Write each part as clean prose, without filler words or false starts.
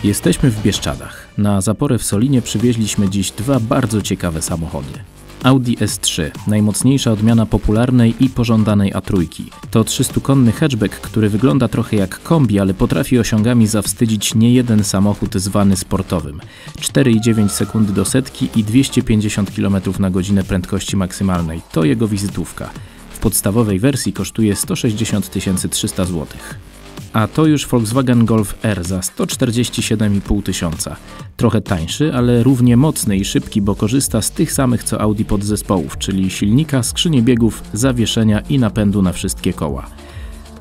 Jesteśmy w Bieszczadach. Na zaporę w Solinie przywieźliśmy dziś dwa bardzo ciekawe samochody. Audi S3, najmocniejsza odmiana popularnej i pożądanej A3. To 300-konny hatchback, który wygląda trochę jak kombi, ale potrafi osiągami zawstydzić niejeden samochód zwany sportowym. 4,9 sekundy do setki i 250 km na godzinę prędkości maksymalnej. To jego wizytówka. W podstawowej wersji kosztuje 160 300 zł. A to już Volkswagen Golf R za 147,5 tysiąca. Trochę tańszy, ale równie mocny i szybki, bo korzysta z tych samych co Audi podzespołów, czyli silnika, skrzyni biegów, zawieszenia i napędu na wszystkie koła.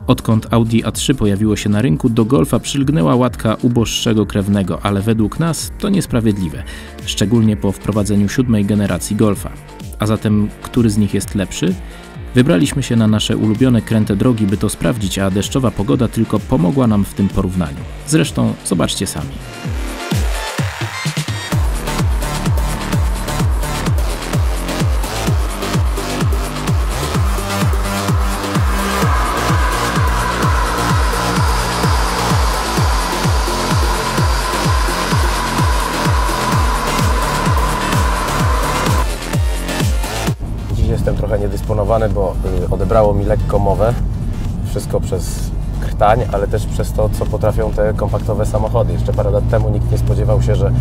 Odkąd Audi A3 pojawiło się na rynku, do Golfa przylgnęła łatka uboższego krewnego, ale według nas to niesprawiedliwe, szczególnie po wprowadzeniu 7. generacji Golfa. A zatem, który z nich jest lepszy? Wybraliśmy się na nasze ulubione kręte drogi, by to sprawdzić, a deszczowa pogoda tylko pomogła nam w tym porównaniu. Zresztą zobaczcie sami. Jestem trochę niedysponowany, bo odebrało mi lekko mowę. Wszystko przez krtań, ale też przez to, co potrafią te kompaktowe samochody. Jeszcze parę lat temu nikt nie spodziewał się, że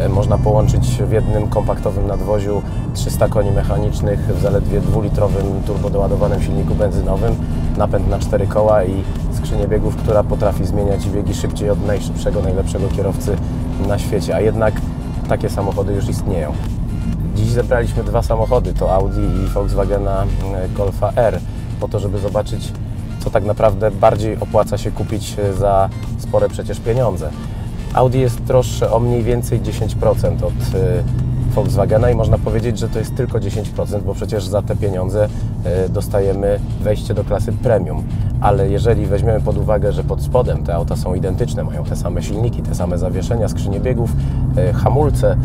można połączyć w jednym kompaktowym nadwoziu 300 koni mechanicznych w zaledwie 2-litrowym turbodoładowanym silniku benzynowym, napęd na 4 koła i skrzynię biegów, która potrafi zmieniać biegi szybciej od najszybszego, najlepszego kierowcy na świecie. A jednak takie samochody już istnieją. Dziś zebraliśmy dwa samochody, to Audi i Volkswagena Golfa R, po to, żeby zobaczyć, co tak naprawdę bardziej opłaca się kupić za spore przecież pieniądze. Audi jest droższe o mniej więcej 10% od Volkswagena i można powiedzieć, że to jest tylko 10%, bo przecież za te pieniądze dostajemy wejście do klasy premium. Ale jeżeli weźmiemy pod uwagę, że pod spodem te auta są identyczne, mają te same silniki, te same zawieszenia, skrzynie biegów, hamulce,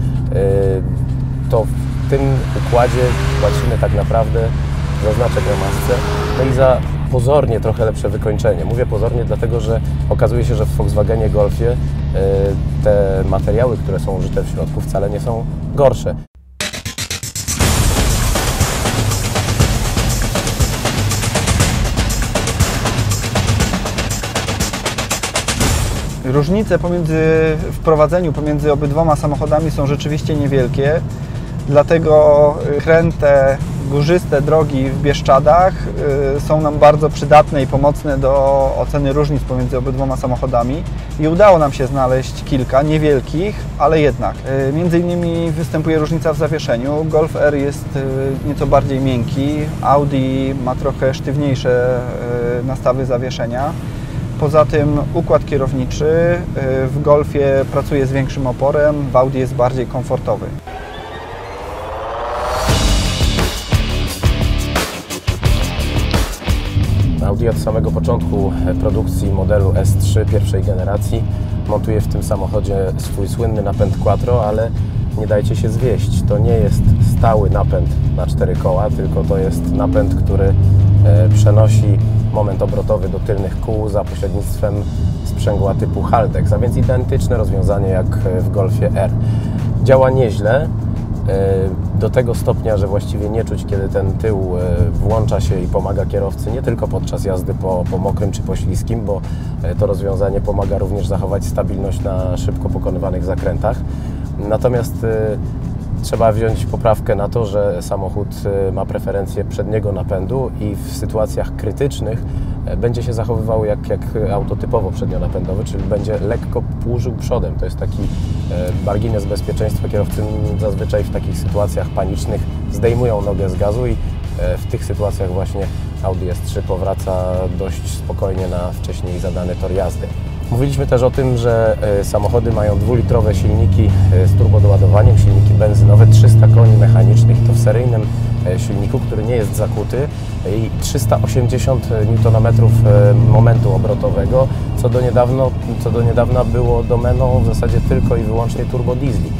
to w tym układzie płacimy tak naprawdę za znaczek na masce, no i za pozornie trochę lepsze wykończenie. Mówię pozornie dlatego, że okazuje się, że w Volkswagenie Golfie te materiały, które są użyte w środku, wcale nie są gorsze. Różnice pomiędzy obydwoma samochodami są rzeczywiście niewielkie, dlatego kręte, górzyste drogi w Bieszczadach są nam bardzo przydatne i pomocne do oceny różnic pomiędzy obydwoma samochodami i udało nam się znaleźć kilka, niewielkich, ale jednak. Między innymi występuje różnica w zawieszeniu. Golf R jest nieco bardziej miękki, Audi ma trochę sztywniejsze nastawy zawieszenia. Poza tym układ kierowniczy w Golfie pracuje z większym oporem, w Audi jest bardziej komfortowy. Audi od samego początku produkcji modelu S3 pierwszej generacji montuje w tym samochodzie swój słynny napęd Quattro, ale nie dajcie się zwieść. To nie jest stały napęd na 4 koła, tylko to jest napęd, który przenosi moment obrotowy do tylnych kół za pośrednictwem sprzęgła typu Haldex, a więc identyczne rozwiązanie jak w Golfie R. Działa nieźle, do tego stopnia, że właściwie nie czuć, kiedy ten tył włącza się i pomaga kierowcy nie tylko podczas jazdy po mokrym czy po śliskim, bo to rozwiązanie pomaga również zachować stabilność na szybko pokonywanych zakrętach. Natomiast trzeba wziąć poprawkę na to, że samochód ma preferencję przedniego napędu i w sytuacjach krytycznych będzie się zachowywał jak auto typowo przednionapędowe, czyli będzie lekko płużył przodem. To jest taki margines bezpieczeństwa. Kierowcy zazwyczaj w takich sytuacjach panicznych zdejmują nogę z gazu i w tych sytuacjach właśnie Audi S3 powraca dość spokojnie na wcześniej zadany tor jazdy. Mówiliśmy też o tym, że samochody mają 2-litrowe silniki z turbodoładowaniem, silniki benzynowe, 300 koni mechanicznych i to w seryjnym silniku, który nie jest zakuty i 380 Nm momentu obrotowego, co do niedawna było domeną w zasadzie tylko i wyłącznie turbodiesli.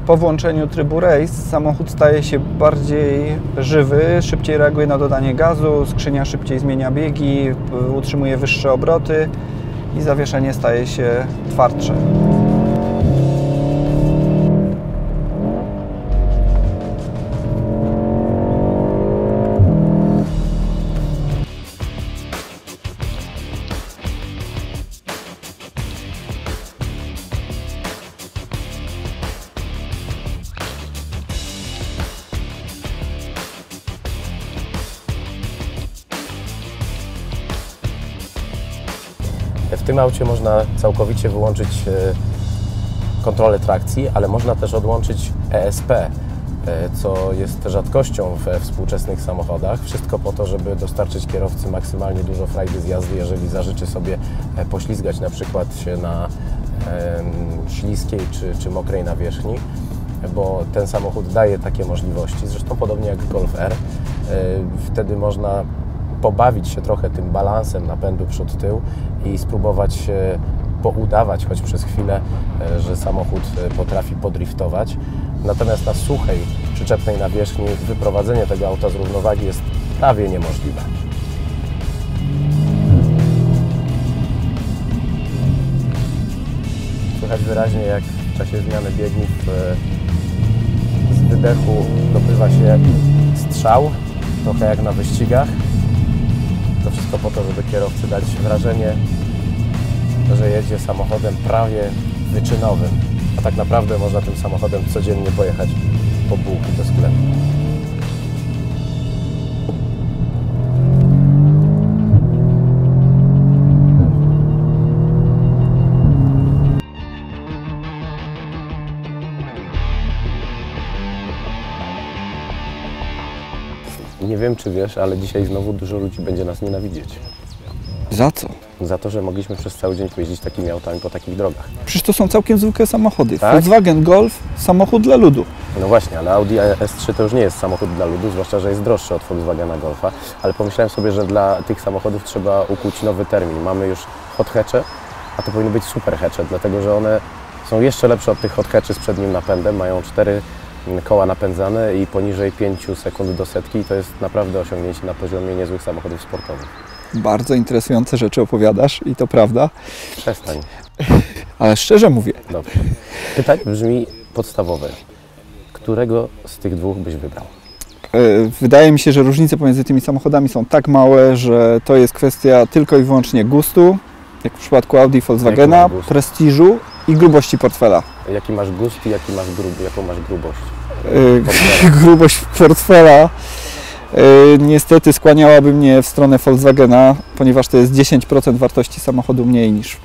Po włączeniu trybu Race samochód staje się bardziej żywy, szybciej reaguje na dodanie gazu, skrzynia szybciej zmienia biegi, utrzymuje wyższe obroty i zawieszenie staje się twardsze. W tym aucie można całkowicie wyłączyć kontrolę trakcji, ale można też odłączyć ESP, co jest rzadkością we współczesnych samochodach. Wszystko po to, żeby dostarczyć kierowcy maksymalnie dużo frajdy z jazdy, jeżeli zażyczy sobie poślizgać na przykład się na śliskiej czy mokrej nawierzchni, bo ten samochód daje takie możliwości, zresztą podobnie jak Golf R. Wtedy można pobawić się trochę tym balansem napędu przód-tył i spróbować poudawać choć przez chwilę, że samochód potrafi podriftować. Natomiast na suchej, przyczepnej nawierzchni wyprowadzenie tego auta z równowagi jest prawie niemożliwe. Słychać wyraźnie, jak w czasie zmiany biegów z wydechu dobywa się strzał, trochę jak na wyścigach. To wszystko po to, żeby kierowcy dać wrażenie, że jedzie samochodem prawie wyczynowym, a tak naprawdę można tym samochodem codziennie pojechać po bułki do sklepu. Nie wiem, czy wiesz, ale dzisiaj znowu dużo ludzi będzie nas nienawidzieć. Za co? Za to, że mogliśmy przez cały dzień jeździć takimi autami po takich drogach. Przecież to są całkiem zwykłe samochody. Tak? Volkswagen Golf, samochód dla ludu. No właśnie, ale Audi S3 to już nie jest samochód dla ludu, zwłaszcza, że jest droższy od Volkswagena Golfa. Ale pomyślałem sobie, że dla tych samochodów trzeba ukuć nowy termin. Mamy już hot hatche, a to powinny być super hatche, dlatego że one są jeszcze lepsze od tych hot hatchy z przednim napędem. Mają 4 koła napędzane i poniżej 5 sekund do setki. I to jest naprawdę osiągnięcie na poziomie niezłych samochodów sportowych. Bardzo interesujące rzeczy opowiadasz i to prawda. Przestań. Ale szczerze mówię. Dobrze. Pytanie brzmi podstawowe. Którego z tych dwóch byś wybrał? Wydaje mi się, że różnice pomiędzy tymi samochodami są tak małe, że to jest kwestia tylko i wyłącznie gustu, jak w przypadku Audi i Volkswagena, prestiżu i grubości portfela. Jaki masz gust i jaką masz grubość? Grubość portfela niestety skłaniałaby mnie w stronę Volkswagena, ponieważ to jest 10% wartości samochodu mniej niż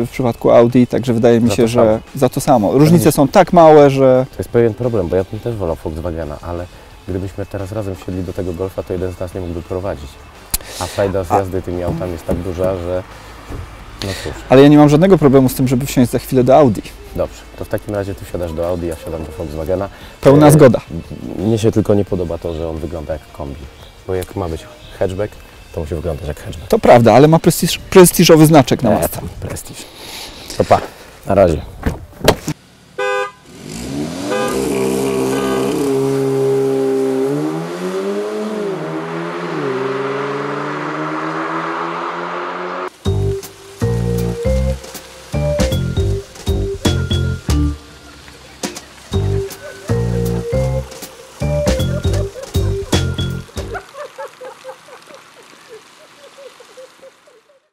w przypadku Audi, także wydaje mi się, że za to samo. Różnice są tak małe, że... To jest pewien problem, bo ja bym też wolał Volkswagena, ale gdybyśmy teraz razem wsiedli do tego Golfa, to jeden z nas nie mógłby prowadzić. A frajda z jazdy tymi autami jest tak duża, że... No cóż. Ale ja nie mam żadnego problemu z tym, żeby wsiąść za chwilę do Audi. Dobrze, to w takim razie ty wsiadasz do Audi, ja wsiadam do Volkswagena. Pełna zgoda. Mnie się tylko nie podoba to, że on wygląda jak kombi. Bo jak ma być hatchback, to musi wyglądać jak hatchback. To prawda, ale ma prestiżowy znaczek na masce. Prestiż. To pa, na razie.